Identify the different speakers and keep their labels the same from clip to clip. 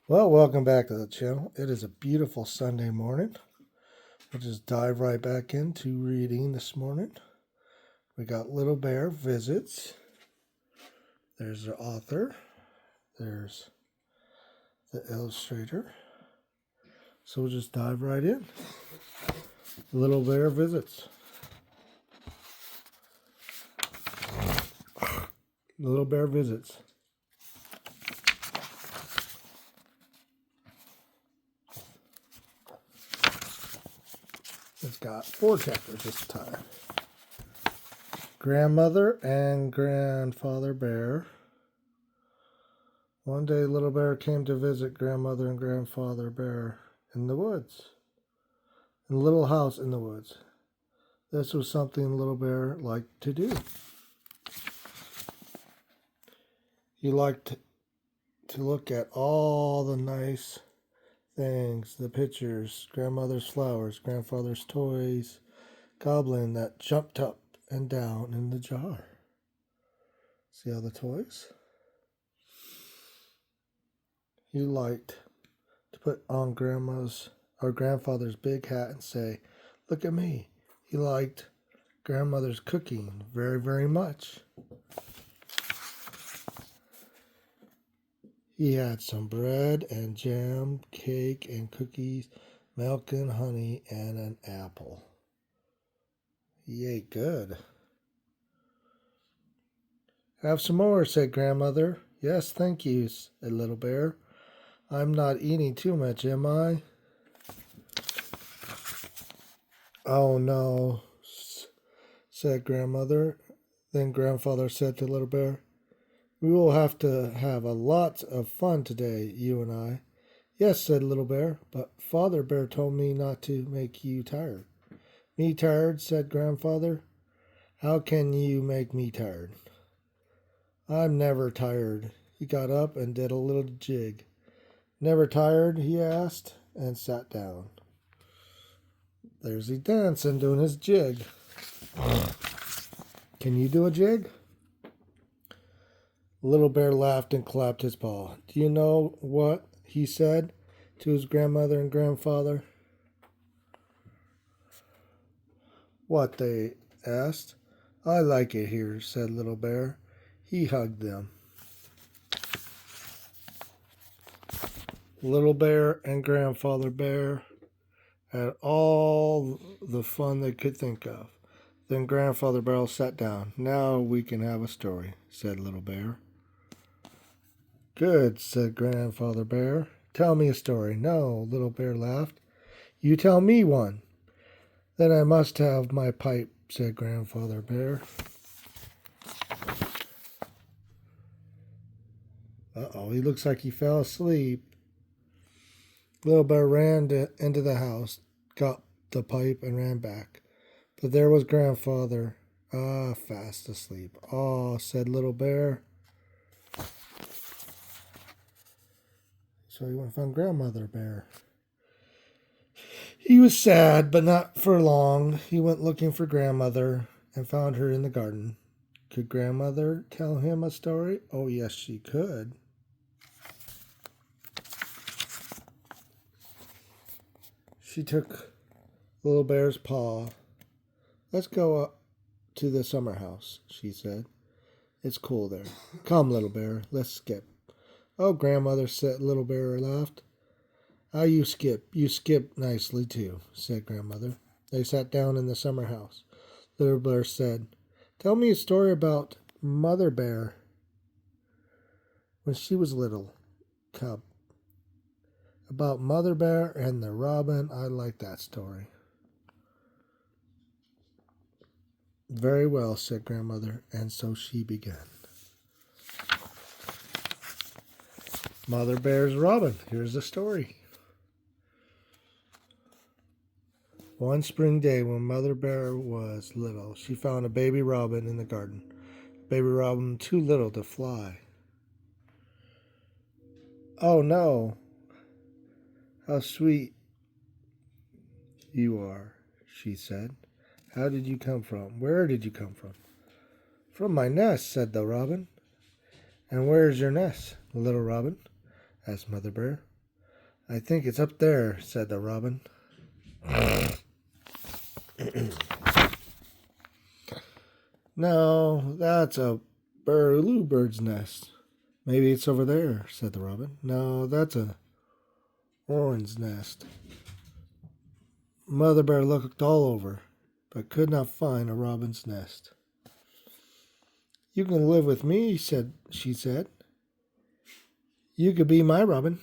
Speaker 1: Well, welcome back to the channel. It is a beautiful Sunday morning. We'll just dive right back into reading this morning. We got Little Bear Visits. There's the author. There's the illustrator. So we'll just dive right in. Little Bear Visits. Little Bear Visits. It's got 4 chapters this time. Grandmother and Grandfather Bear. One day, Little Bear came to visit Grandmother and Grandfather Bear in the woods. In a little house in the woods. This was something Little Bear liked to do. He liked to look at all the nice things, the pictures, grandmother's flowers, grandfather's toys, goblin that jumped up and down in the jar. See all the toys? He liked to put on grandma's or grandfather's big hat and say, "Look at me." He liked grandmother's cooking very, very much. He had some bread and jam, cake and cookies, milk and honey, and an apple. He ate good. "Have some more," said Grandmother. "Yes, thank you," said Little Bear. "I'm not eating too much, am I?" "Oh, no," said Grandmother. Then Grandfather said to Little Bear, "We will have to have a lot of fun today, you and I." "Yes," said Little Bear, "but Father Bear told me not to make you tired." "Me tired?" said Grandfather. "How can you make me tired?" "I'm never tired." He got up and did a little jig. "Never tired?" he asked, and sat down. There's he dancing, doing his jig. Can you do a jig? Little Bear laughed and clapped his paw. "Do you know what he said to his grandmother and grandfather?" "What?" they asked. "I like it here," said Little Bear. He hugged them. Little Bear and Grandfather Bear had all the fun they could think of. Then Grandfather Bear sat down. "Now we can have a story," said Little Bear. "Good," said Grandfather Bear. "Tell me a story." "No," Little Bear laughed. "You tell me one." "Then I must have my pipe," said Grandfather Bear. Uh-oh, he looks like he fell asleep. Little Bear ran into the house, got the pipe, and ran back. But there was Grandfather, fast asleep. "Oh," said Little Bear. So he went and found Grandmother Bear. He was sad, but not for long. He went looking for Grandmother and found her in the garden. Could Grandmother tell him a story? Oh, yes, she could. She took Little Bear's paw. "Let's go up to the summer house," she said. "It's cool there. Come, Little Bear, let's skip." "Oh, Grandmother," said Little Bear, laughed. "How you skip? You skip nicely, too," said Grandmother. They sat down in the summer house. Little Bear said, "Tell me a story about Mother Bear when she was little cub. About Mother Bear and the robin. I like that story." "Very well," said Grandmother, and so she began. Mother Bear's Robin. Here's the story. One spring day when Mother Bear was little, she found a baby robin in the garden. Baby robin too little to fly. "Oh no, how sweet you are," she said. "How did you come from? Where did you come from?" "From my nest," said the robin. "And where is your nest, little robin?" asked Mother Bear. I think it's up there, said the robin. No, that's a bluebird's nest. Maybe it's over there, said the robin. No, that's a orange's nest. Mother Bear looked all over, but could not find a robin's nest. You can live with me, she said. You could be my robin.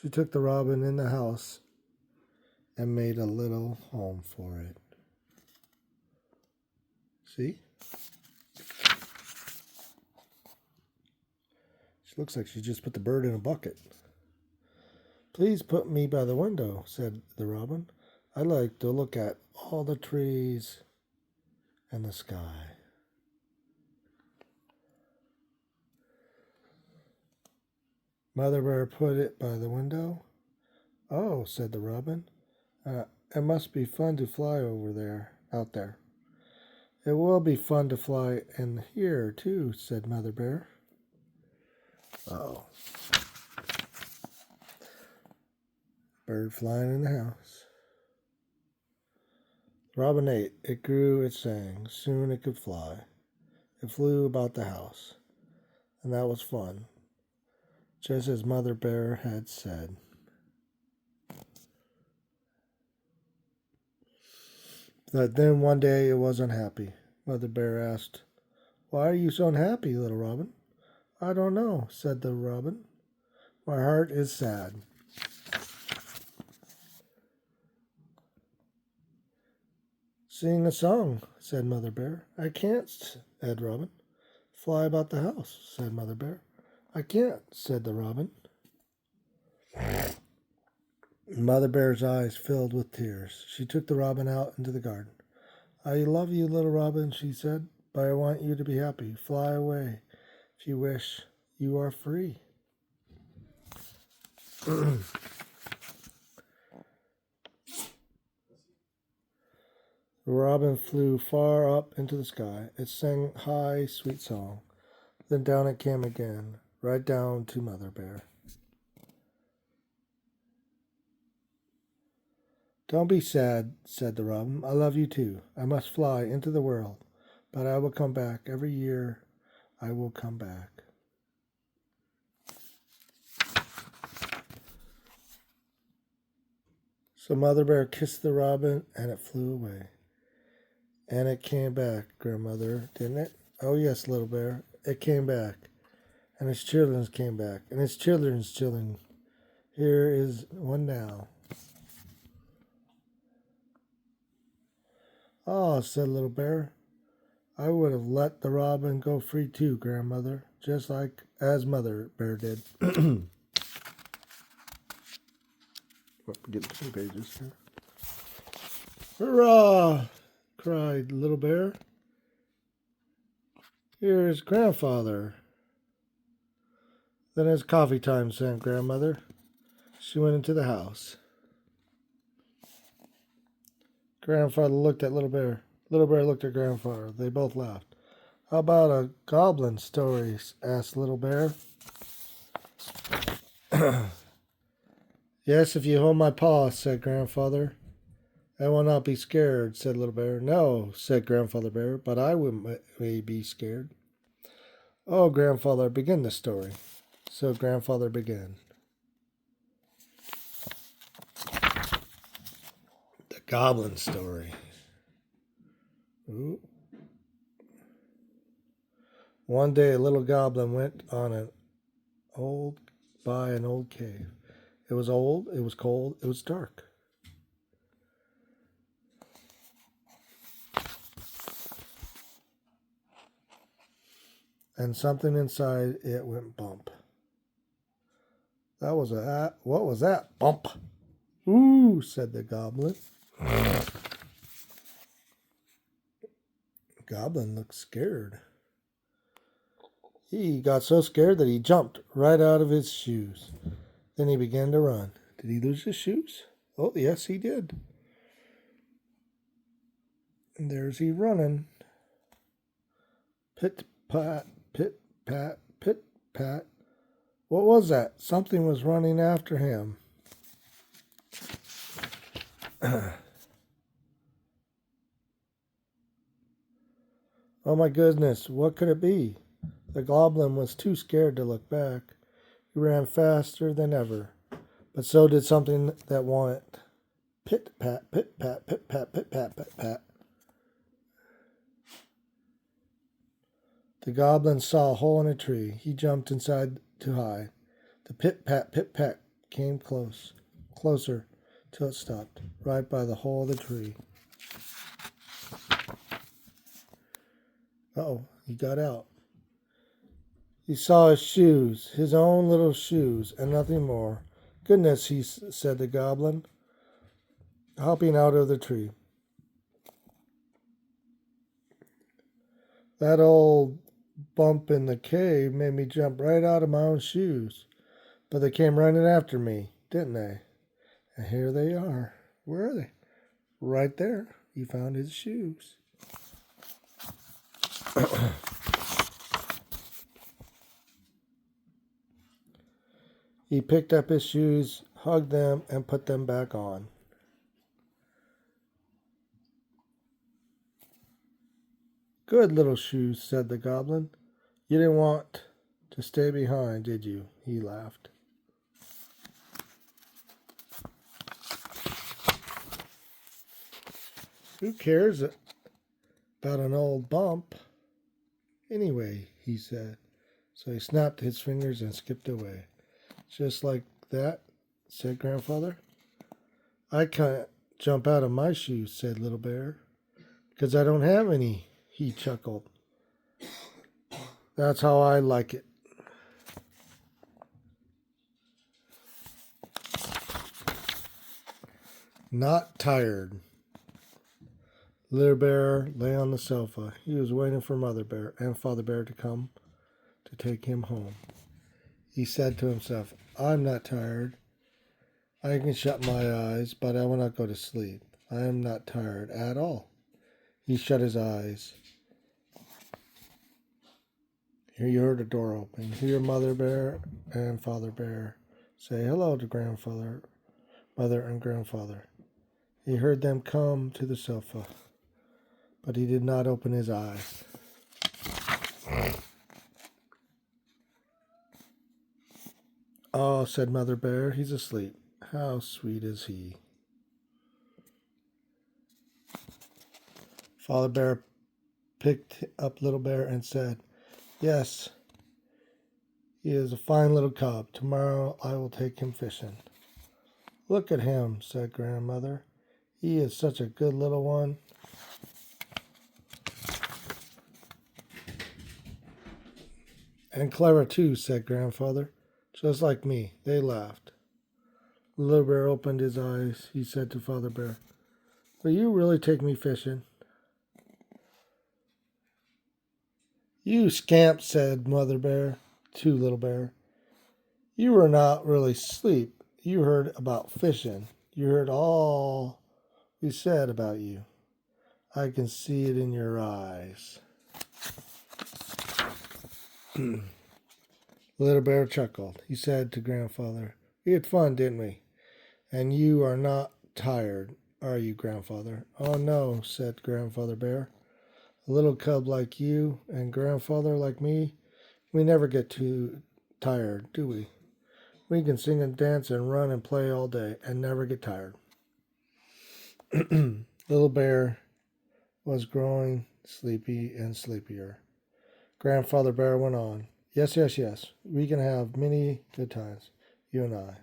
Speaker 1: She took the robin in the house and made a little home for it. See? She looks like she just put the bird in a bucket. Please put me by the window, said the robin. I like to look at all the trees and the sky. Mother Bear put it by the window. Oh, said the robin. It must be fun to fly out there. It will be fun to fly in here, too, said Mother Bear. Oh. Bird flying in the house. Robin ate. It grew, it sang. Soon it could fly. It flew about the house. And that was fun, just as Mother Bear had said. But then one day it was unhappy. Mother Bear asked, Why are you so unhappy, little robin? I don't know, said the robin. My heart is sad. Sing a song, said Mother Bear. I can't, said Robin. Fly about the house, said Mother Bear. I can't, said the robin. Mother Bear's eyes filled with tears. She took the robin out into the garden. I love you, little robin, she said, but I want you to be happy. Fly away if you wish. You are free. The robin flew far up into the sky. It sang a high, sweet song. Then down it came again, right down to Mother Bear. Don't be sad, said the robin. I love you too. I must fly into the world, but I will come back. Every year I will come back. So Mother Bear kissed the robin and it flew away. And it came back, Grandmother, didn't it? Oh, yes, little bear. It came back. And its children came back. And its children's children. Here is one now. Oh, said Little Bear. I would have let the robin go free too, Grandmother, just like as Mother Bear did. Get 2 pages here. Hurrah! Cried Little Bear. Here's Grandfather. Then it's coffee time, said Grandmother. She went into the house. Grandfather looked at Little Bear. Little Bear looked at Grandfather. They both laughed. How about a goblin story? Asked Little Bear. Yes, if you hold my paw, said Grandfather. I will not be scared, said Little Bear. No, said Grandfather Bear, but I may be scared. Oh, Grandfather, begin the story. So Grandfather began. The goblin story. Ooh. One day a little goblin went by an old cave. It was old, it was cold, it was dark. And something inside it went bump. What was that? Bump. Ooh, said the goblin. The goblin looked scared. He got so scared that he jumped right out of his shoes. Then he began to run. Did he lose his shoes? Oh, yes, he did. And there's he running. Pit, pat, pat, pit, pat. What was that? Something was running after him. Oh my goodness, what could it be? The goblin was too scared to look back. He ran faster than ever, but so did something that wanted. Pit pat, pit pat, pit pat, pit pat, pit pat. The goblin saw a hole in a tree. He jumped inside to hide. The pit pat came closer, till it stopped, right by the hole of the tree. Uh-oh, he got out. He saw his shoes, his own little shoes, and nothing more. Goodness, said the goblin, hopping out of the tree. That old bump in the cave made me jump right out of my own shoes. But they came running after me, didn't they? And here they are. Where are they? Right there. He found his shoes. He picked up his shoes, hugged them, and put them back on. Good little shoes, said the goblin. You didn't want to stay behind, did you? He laughed. Who cares about an old bump? Anyway, he said. So he snapped his fingers and skipped away. Just like that, said Grandfather. I can't jump out of my shoes, said Little Bear. Because I don't have any, he chuckled. That's how I like it. Not tired. Little Bear lay on the sofa. He was waiting for Mother Bear and Father Bear to come to take him home. He said to himself, I'm not tired. I can shut my eyes, but I will not go to sleep. I am not tired at all. He shut his eyes. Here you heard a door open. Hear Mother Bear and Father Bear say hello to Grandfather, Mother, and Grandfather. He heard them come to the sofa, but he did not open his eyes. Oh, said Mother Bear, he's asleep. How sweet is he? Father Bear picked up Little Bear and said, Yes, he is a fine little cub. Tomorrow I will take him fishing. Look at him, said Grandmother. He is such a good little one. And clever too, said Grandfather. Just like me. They laughed. Little Bear opened his eyes. He said to Father Bear, Will you really take me fishing? You scamp, said Mother Bear to Little Bear. You were not really asleep. You heard about fishing. You heard all we said about you. I can see it in your eyes. Little Bear chuckled. He said to Grandfather, We had fun, didn't we? And you are not tired, are you, Grandfather? Oh, no, said Grandfather Bear. A little cub like you and Grandfather like me, we never get too tired, do we? We can sing and dance and run and play all day and never get tired. Little Bear was growing sleepy and sleepier. Grandfather Bear went on. Yes, we can have many good times, you and I.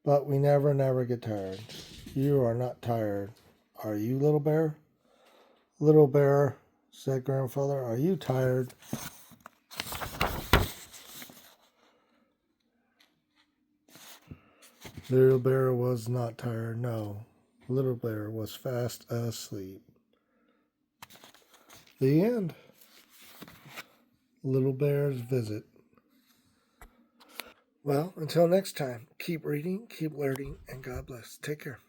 Speaker 1: But we never get tired. You are not tired, are you, Little Bear? Little Bear, said Grandfather, are you tired? Little Bear was not tired, no. Little Bear was fast asleep. The end. Little Bear's visit. Well, until next time, keep reading, keep learning, and God bless. Take care.